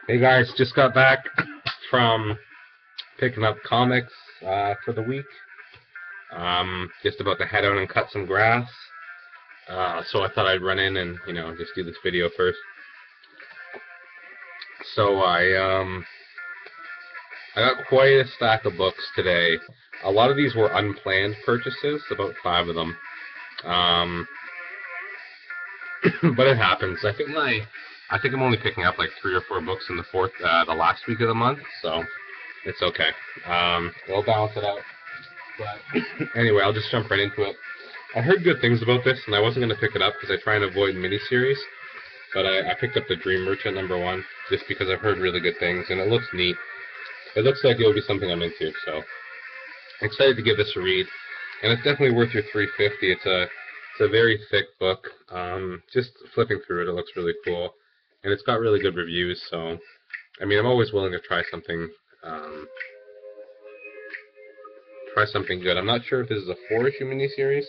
Hey guys, just got back from picking up comics for the week. Just about to head out and cut some grass. So I thought I'd run in and just do this video first. So I got quite a stack of books today. A lot of these were unplanned purchases, about 5 of them. But it happens. I think I'm only picking up like 3 or 4 books in the last week of the month, so it's okay. We'll balance it out. But anyway, I'll just jump right into it. I heard good things about this, and I wasn't going to pick it up because I try and avoid miniseries. But I picked up the Dream Merchant #1 just because I've heard really good things, and it looks neat. It looks like it'll be something I'm into, so I'm excited to give this a read. And it's definitely worth your $3.50. It's a very thick book. Just flipping through it, it looks really cool, and it's got really good reviews. So, I mean, I'm always willing to try something. Try something good. I'm not sure if this is a 4-issue miniseries,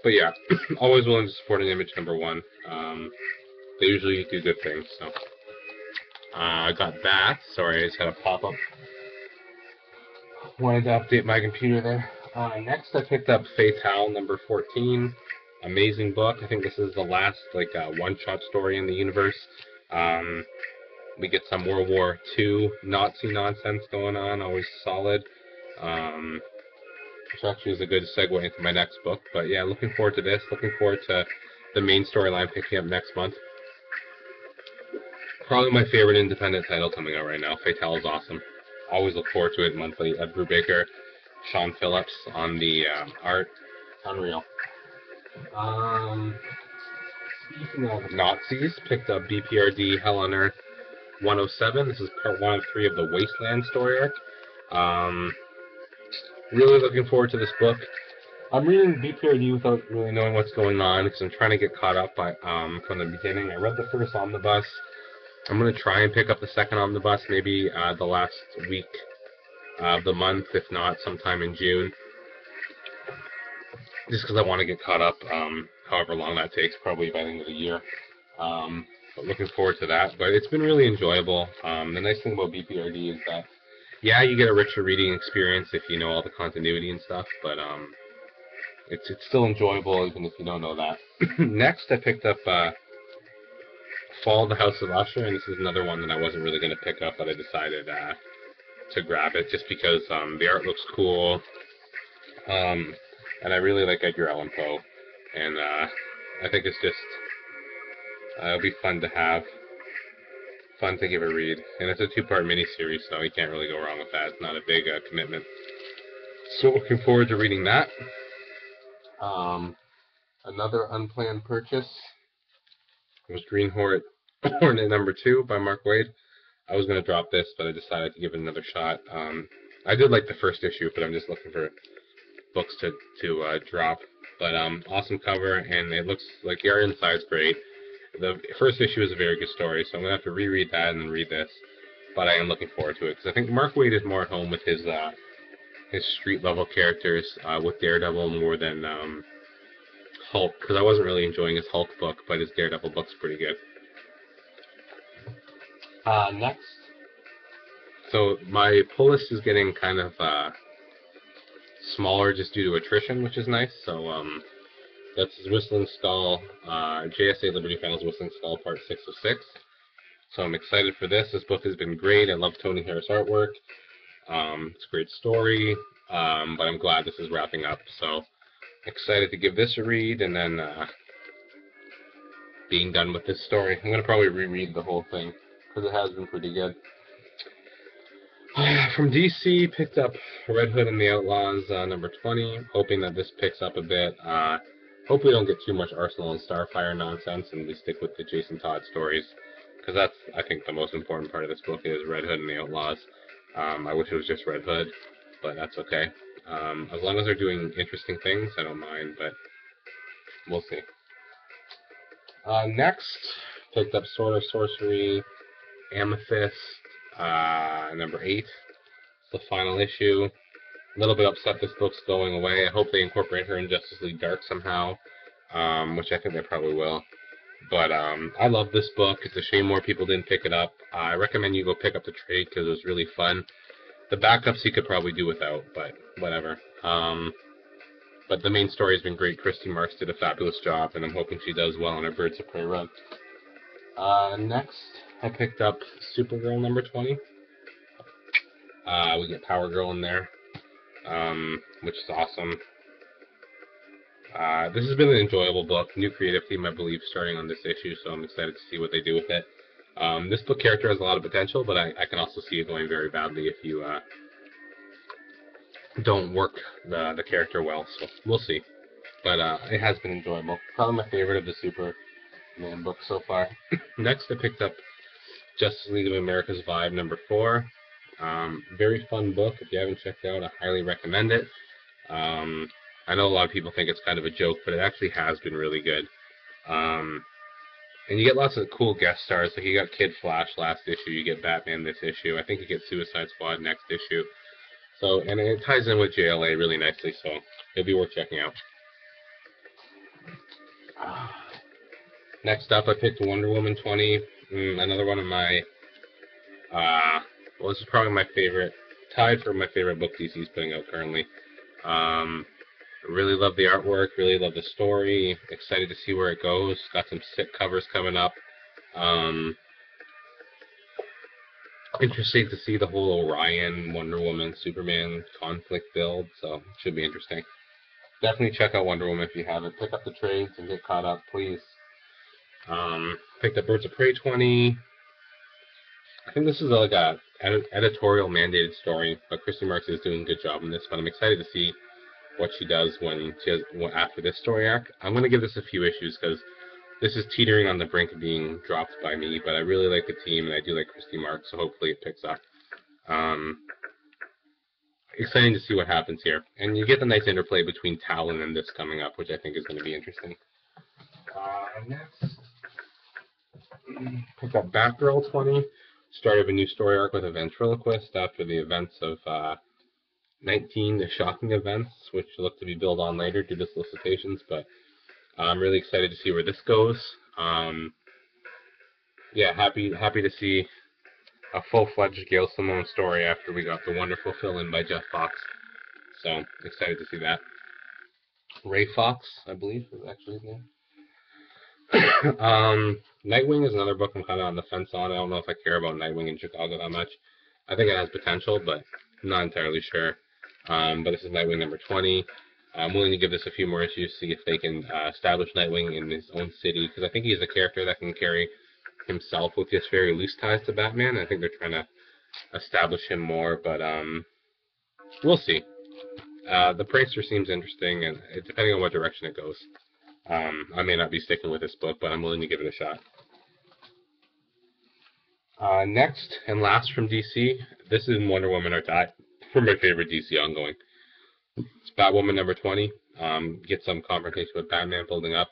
but yeah, always willing to support an Image #1. They usually do good things. So I got that. Sorry, I just had a pop-up. Wanted to update my computer there. Next, I picked up Fatale #14. Amazing book. I think this is the last one-shot story in the universe. We get some World War II Nazi nonsense going on. Always solid. Which actually is a good segue into my next book. But yeah, looking forward to this. Looking forward to the main storyline picking up next month. Probably my favorite independent title coming out right now. Fatale is awesome. Always look forward to it monthly. Ed Brubaker, Sean Phillips on the art. Unreal. Speaking of Nazis, picked up BPRD Hell on Earth 107. This is part 1 of 3 of the Wasteland story arc. Really looking forward to this book. I'm reading BPRD without really knowing what's going on because I'm trying to get caught up from the beginning. I read the first omnibus. I'm going to try and pick up the second omnibus maybe the last week of the month, if not sometime in June. Just because I want to get caught up, however long that takes, probably by the end of the year. But looking forward to that. But it's been really enjoyable. The nice thing about BPRD is that, yeah, you get a richer reading experience if you know all the continuity and stuff, but it's still enjoyable even if you don't know that. Next, I picked up Fall, the House of Usher, and this is another one that I wasn't really going to pick up, but I decided to grab it just because the art looks cool, and I really like Edgar Allan Poe, and I think it's just it'll be fun to have, fun to give a read, and it's a 2-part miniseries, so you can't really go wrong with that. It's not a big commitment. So looking forward to reading that. Another unplanned purchase was Green Hornet #2 by Mark Waid. I was going to drop this, but I decided to give it another shot. I did like the first issue, but I'm just looking for books to drop. But awesome cover, and it looks like the art inside's great. The first issue is a very good story, so I'm going to have to reread that and then read this. But I am looking forward to it, because I think Mark Waid is more at home with his street-level characters, with Daredevil more than Hulk, because I wasn't really enjoying his Hulk book, but his Daredevil book's pretty good. Next. So my pull list is getting kind of smaller just due to attrition, which is nice. So that's Whistling Skull, JSA Liberty Finals Whistling Skull Part 6 of 6. So I'm excited for this. This book has been great. I love Tony Harris artwork. It's a great story, but I'm glad this is wrapping up. So excited to give this a read, and then being done with this story. I'm going to probably reread the whole thing, because it has been pretty good. From DC, picked up Red Hood and the Outlaws #20, hoping that this picks up a bit. Hope we don't get too much Arsenal and Starfire nonsense, and we stick with the Jason Todd stories, because that's, I think, the most important part of this book is Red Hood and the Outlaws. I wish it was just Red Hood, but that's okay. As long as they're doing interesting things, I don't mind, but we'll see. Next, picked up Sword of Sorcery, Amethyst, #8. It's the final issue. A little bit upset this book's going away. I hope they incorporate her in Justice League Dark somehow, which I think they probably will. But I love this book. It's a shame more people didn't pick it up. I recommend you go pick up the trade because it was really fun. The backups you could probably do without, but whatever. But the main story has been great. Christy Marks did a fabulous job, and I'm hoping she does well on her Birds of Prey run. Next, I picked up Supergirl number 20. We get Power Girl in there, which is awesome. This has been an enjoyable book. New creative team, I believe, starting on this issue, so I'm excited to see what they do with it. This book character has a lot of potential, but I can also see it going very badly if you don't work the character well, so we'll see. But it has been enjoyable. Probably my favorite of the Superman books so far. Next, I picked up Justice League of America's Vibe number 4. Very fun book. If you haven't checked it out, I highly recommend it. I know a lot of people think it's kind of a joke, but it actually has been really good. And you get lots of cool guest stars. Like you got Kid Flash last issue, you get Batman this issue. I think you get Suicide Squad next issue. So, and it ties in with JLA really nicely, so it'll be worth checking out. Next up, I picked Wonder Woman 20. Another one of my, well, this is probably my favorite, tied for my favorite book DC's putting out currently. Really love the artwork, really love the story, excited to see where it goes. Got some sick covers coming up. Interesting to see the whole Orion, Wonder Woman, Superman conflict build, so it should be interesting. Definitely check out Wonder Woman if you haven't. Pick up the trades and get caught up, please. Picked up Birds of Prey 20. I think this is like a editorial mandated story, but Christy Marks is doing a good job in this, but I'm excited to see what she does when she has after this story arc. I'm going to give this a few issues because this is teetering on the brink of being dropped by me, but I really like the team and I do like Christy Marks, so hopefully it picks up. Exciting to see what happens here. And you get the nice interplay between Talon and this coming up, which I think is going to be interesting. Next, picked up Batgirl 20. Start of a new story arc with a ventriloquist after the events of 19, the shocking events, which look to be built on later due to solicitations, but I'm really excited to see where this goes. Yeah, happy to see a full-fledged Gail Simone story after we got the wonderful fill-in by Jeff Fox. So, excited to see that. Ray Fox, I believe, is actually his name. Nightwing is another book I'm kind of on the fence on. I don't know if I care about Nightwing in Chicago that much. I think it has potential, but I'm not entirely sure. But this is Nightwing number 20. I'm willing to give this a few more issues, see if they can establish Nightwing in his own city, because I think he's a character that can carry himself with just very loose ties to Batman. I think they're trying to establish him more, but we'll see. The Pracer seems interesting, and depending on what direction it goes. I may not be sticking with this book, but I'm willing to give it a shot. Next and last from DC, this is Wonder Woman or Die, for my favorite DC ongoing. It's Batwoman number 20. Get some confrontation with Batman building up.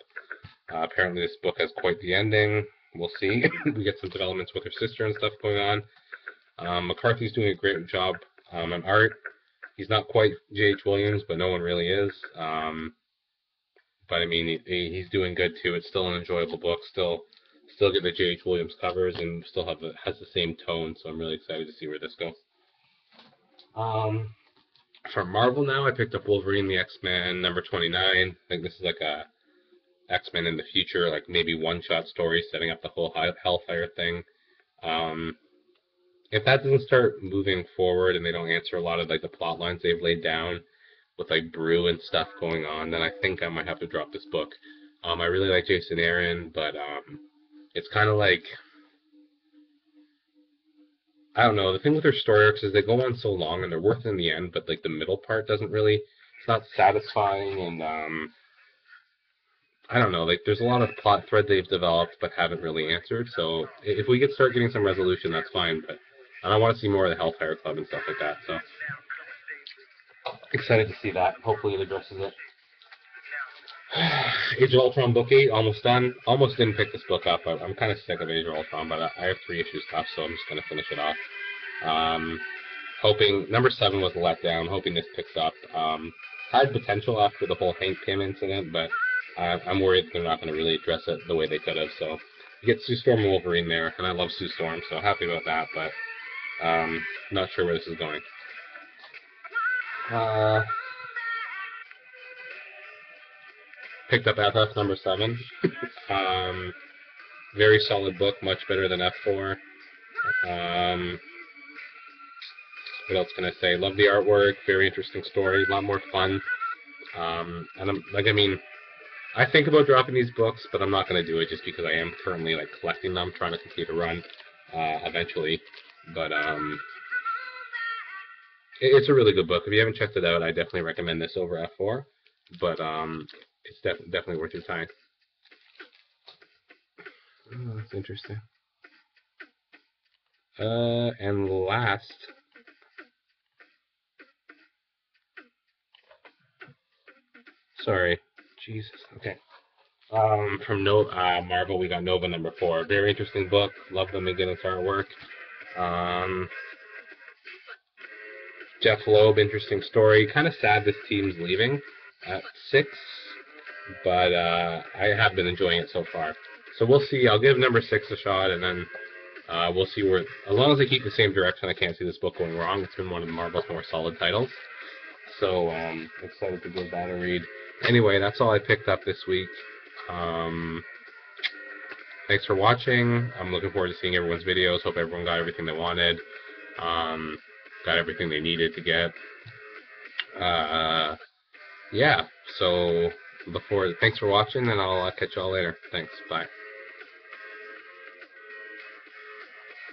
Apparently this book has quite the ending. We'll see. We get some developments with her sister and stuff going on. McCarthy's doing a great job on art. He's not quite J.H. Williams, but no one really is. But I mean, he's doing good too. It's still an enjoyable book. Still get the J.H. Williams covers and still has the same tone. So I'm really excited to see where this goes. For Marvel now, I picked up Wolverine the X-Men number 29. I think this is like a X-Men in the future, like maybe one-shot story setting up the whole Hellfire thing. If that doesn't start moving forward and they don't answer a lot of like the plot lines they've laid down with like Brew and stuff going on, then I think I might have to drop this book. I really like Jason Aaron, but it's kind of like, I don't know, the thing with their story arcs is they go on so long and they're worth it in the end, but like the middle part doesn't really, it's not satisfying, and I don't know, like there's a lot of plot threads they've developed but haven't really answered, so if we could start getting some resolution, that's fine, but I want to see more of the Hellfire Club and stuff like that, so excited to see that. Hopefully it addresses it. Age of Ultron book 8, almost done. Almost didn't pick this book up. I'm kind of sick of Age of Ultron, but I have 3 issues left, so I'm just going to finish it off. Hoping, number 7 was a letdown, hoping this picks up. Had potential after the whole Hank Pym incident, but I'm worried they're not going to really address it the way they could have. So you get Sue Storm and Wolverine there, and I love Sue Storm, so happy about that. But not sure where this is going. Picked up FF number 7. Very solid book, much better than F4. What else can I say? Love the artwork, very interesting story, a lot more fun. And I'm like, I mean, I think about dropping these books, but I'm not going to do it just because I am currently like collecting them, trying to complete a run eventually. But it's a really good book. If you haven't checked it out, I definitely recommend this over F4. But it's definitely worth your time. Oh, that's interesting. And last, sorry, Jesus. Okay. From Marvel, we got Nova number 4. Very interesting book. Love them again. It's artwork. Jeff Loeb, interesting story. Kind of sad this team's leaving at 6, but I have been enjoying it so far. So we'll see. I'll give number 6 a shot, and then we'll see where. As long as they keep the same direction, I can't see this book going wrong. It's been one of Marvel's more solid titles. So excited to give that a read. Anyway, that's all I picked up this week. Thanks for watching. I'm looking forward to seeing everyone's videos. Hope everyone got everything they wanted. Got everything they needed to get. Yeah, so thanks for watching, and I'll catch y'all later. Thanks, bye.